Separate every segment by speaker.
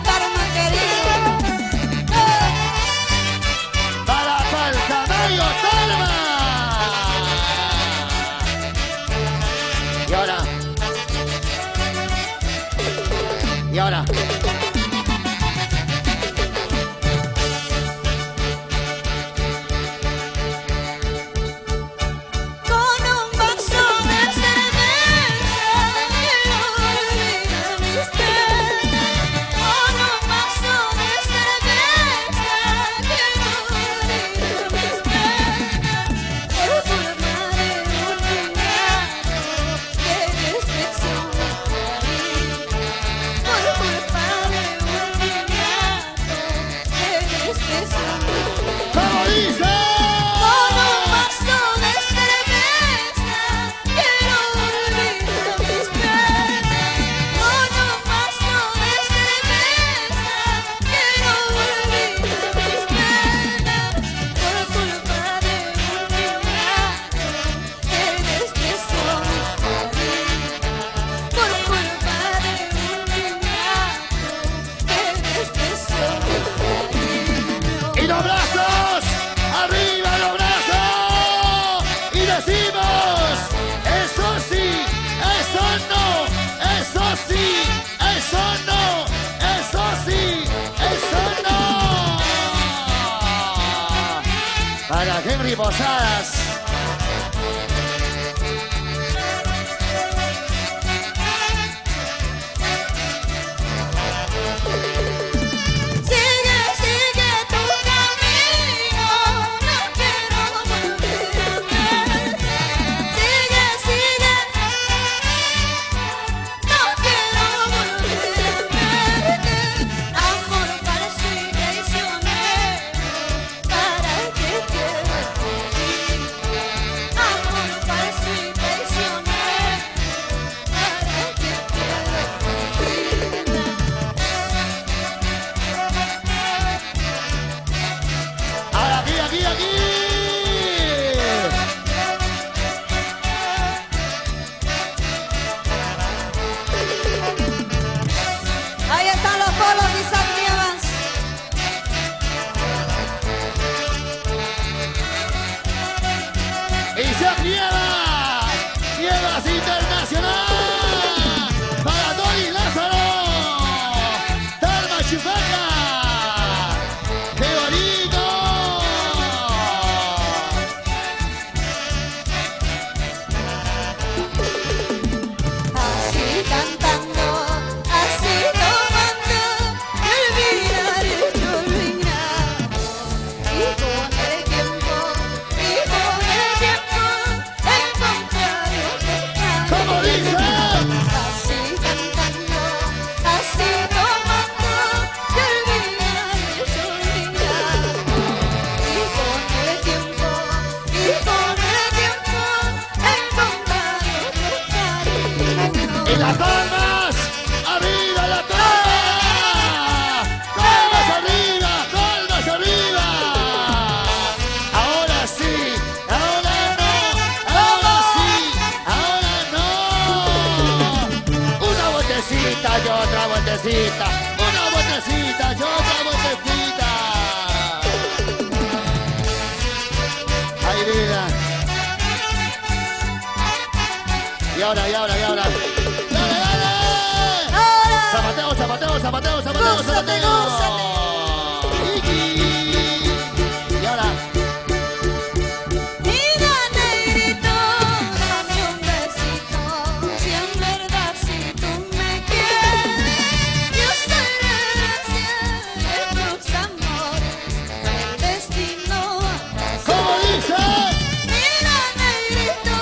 Speaker 1: Palma, querido.
Speaker 2: Para Palcamayo, Palma. Y ahora. Y ahora. Para Henry Posadas.
Speaker 1: Ahí están los polos de Isaac Nievas.
Speaker 2: Isaac Nievas, Nievas Internacional. Para Tony Lázaro, Talma Chupaca. ¡Qué bonito!
Speaker 1: Así cantando, así tomando, te olvidaré, te olvidaré. Y con el tiempo, encontraré otro camino.
Speaker 2: ¿Cómo dice?
Speaker 1: Así cantando, así tomando, te olvidaré, te olvidaré. Y con el tiempo, encontraré otro camino.
Speaker 2: ¡En las palmas! ¡Arriba la palma! ¡Palmas arriba! ¡Palmas arriba! Ahora sí, ahora no, ahora sí, ahora no. Una vueltecita y otra vueltecita, una vueltecita y otra vueltecita. ¡Ay, vida! Y ahora, y ahora, y ahora. ¡Dale, dale! Zapateo, zapateo, zapateo, zapateo,
Speaker 1: Gózate,
Speaker 2: zapateo.
Speaker 1: gózate.
Speaker 2: Iki. Y ahora.
Speaker 1: Mira, negrito, dame un besito, si en verdad si tú me quieres, yo seré de tus amores, el destino.
Speaker 2: ¿Cómo dice?
Speaker 1: Mira, negrito,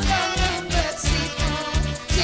Speaker 1: dame un besito, si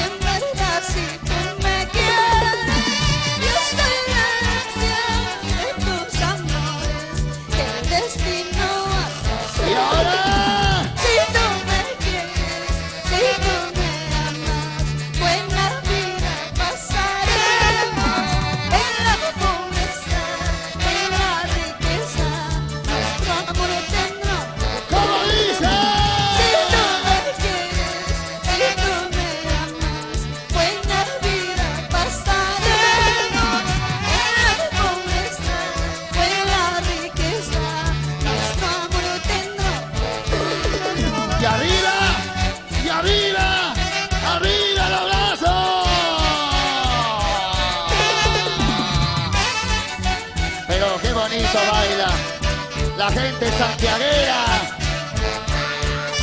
Speaker 2: Eso baila la gente santiaguera.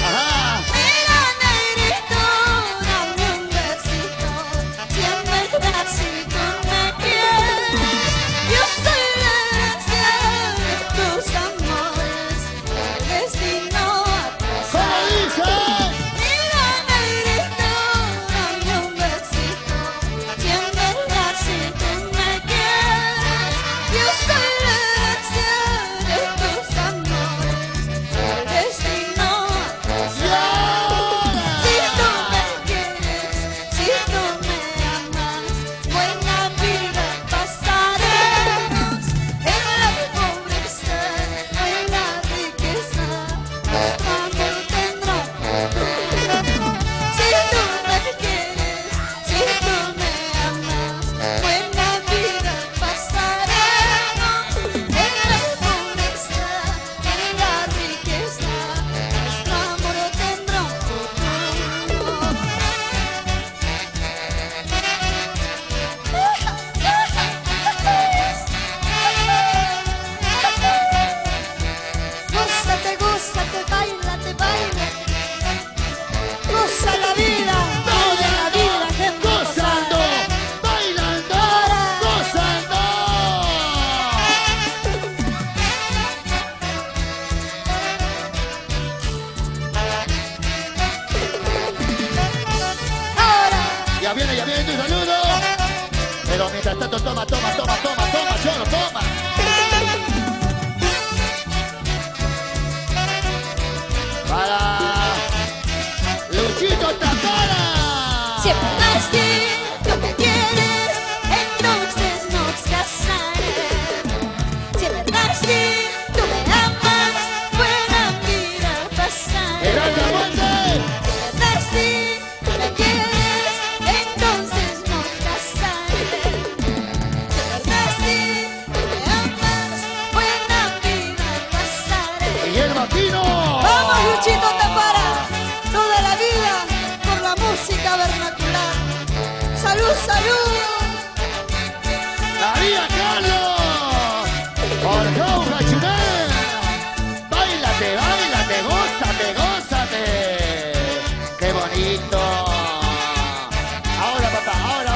Speaker 2: Ajá.
Speaker 1: Mira, negrito, dame un besito. Si en verdad si tú me quieres, yo soy la herencia de tus amores, el destino
Speaker 2: ¿Cómo
Speaker 1: atrasado.
Speaker 2: dice?
Speaker 1: Mira, negrito, dame un besito. Si en verdad si tú me quieres, yo soy la herencia de tus amores, el destino atrasado.
Speaker 2: Y ahora.
Speaker 1: Si tú me quieres, si tú me amas, buena vida pasaremos. En la pobreza, en la riqueza, nuestro amor tendrá futuro. Si tú me quieres, si tú me amas, buena vida pasaremos. En la pobreza, en la riqueza, nuestro amor tendrá Gózate, gózate, bailate, baila. Goza la vida, toda la vida que
Speaker 2: Gozando, bailando, gozando.
Speaker 1: ahora.
Speaker 2: Ya viene tu saludo. Pero mientras tanto, toma, choro, toma. Para Luchito Tapara.
Speaker 1: Si es verdad sí, tú me quieres, entonces nos casaremos. Si es verdad sí, tú me amas, buena vida
Speaker 2: Era
Speaker 1: pasaremos.
Speaker 2: la muerte.
Speaker 1: Si es verdad sí, tú me quieres, entonces nos casaremos. Si es verdad sí, tú me amas, buena vida pasaremos.
Speaker 2: Y el vaquino.
Speaker 1: Vamos, Luchito Tapara, toda la vida por la música vernacular. Salud, salud.
Speaker 2: María Carlos. Por Jauja Chunel. Báilate, gózate. Qué bonito. Ahora, papá, ahora.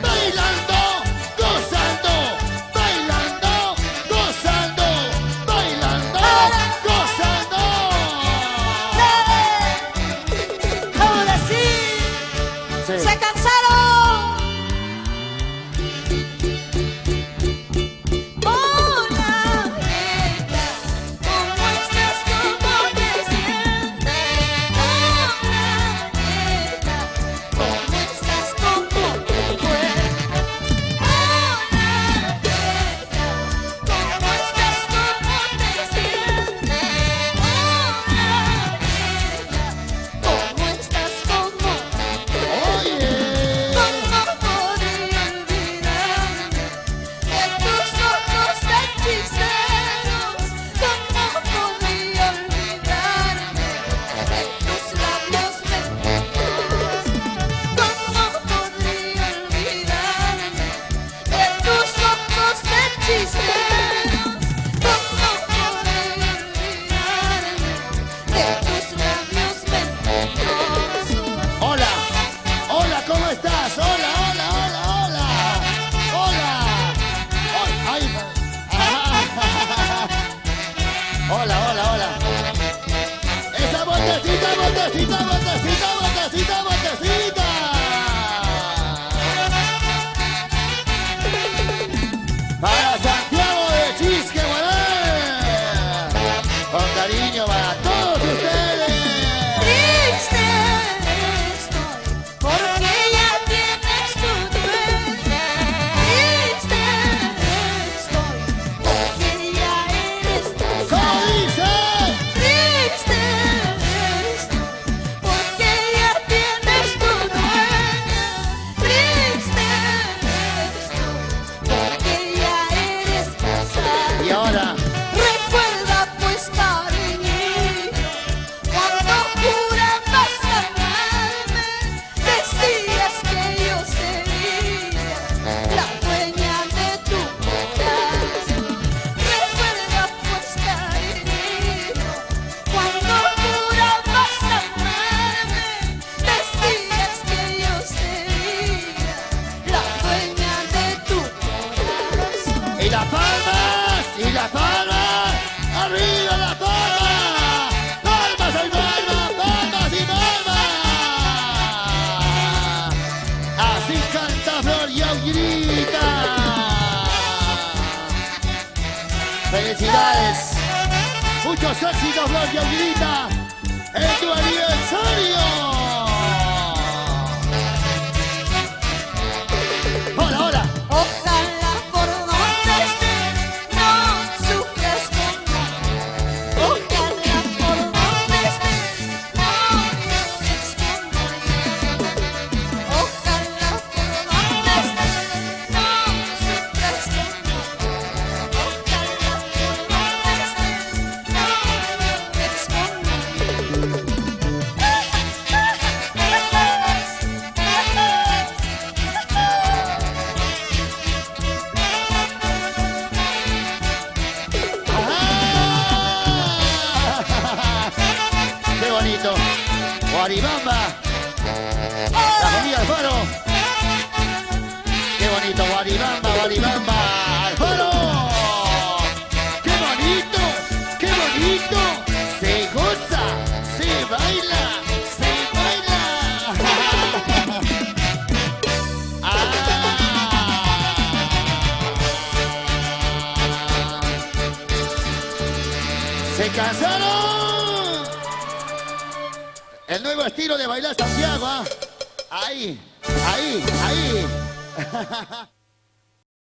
Speaker 2: Bailando, gozando, bailando, gozando, gozando.
Speaker 1: Ahora sí,
Speaker 2: Sí.
Speaker 1: se cansaron. Hola, nena, ¿cómo estás? ¿Cómo te sientes?
Speaker 2: Felicidades. Muchos éxitos, Gloria Aguilita, en tu aniversario. Hola, hola.
Speaker 1: Ojalá por donde estés no sufras conmigo. Ojalá por donde estés no llores conmigo. Ojalá por donde estés no sufras conmigo. Ojalá por donde estés no llores
Speaker 2: ¡Qué bonito! Guaribamba. La familia Alfaro. ¡Qué bonito! Guaribamba, Guaribamba. Alfaro. ¡Qué bonito! ¡Qué bonito! Se goza, se baila, se baila. ¡Se cansaron! El nuevo estilo de bailar Santiago, ¿ah? Ahí, ahí, ahí.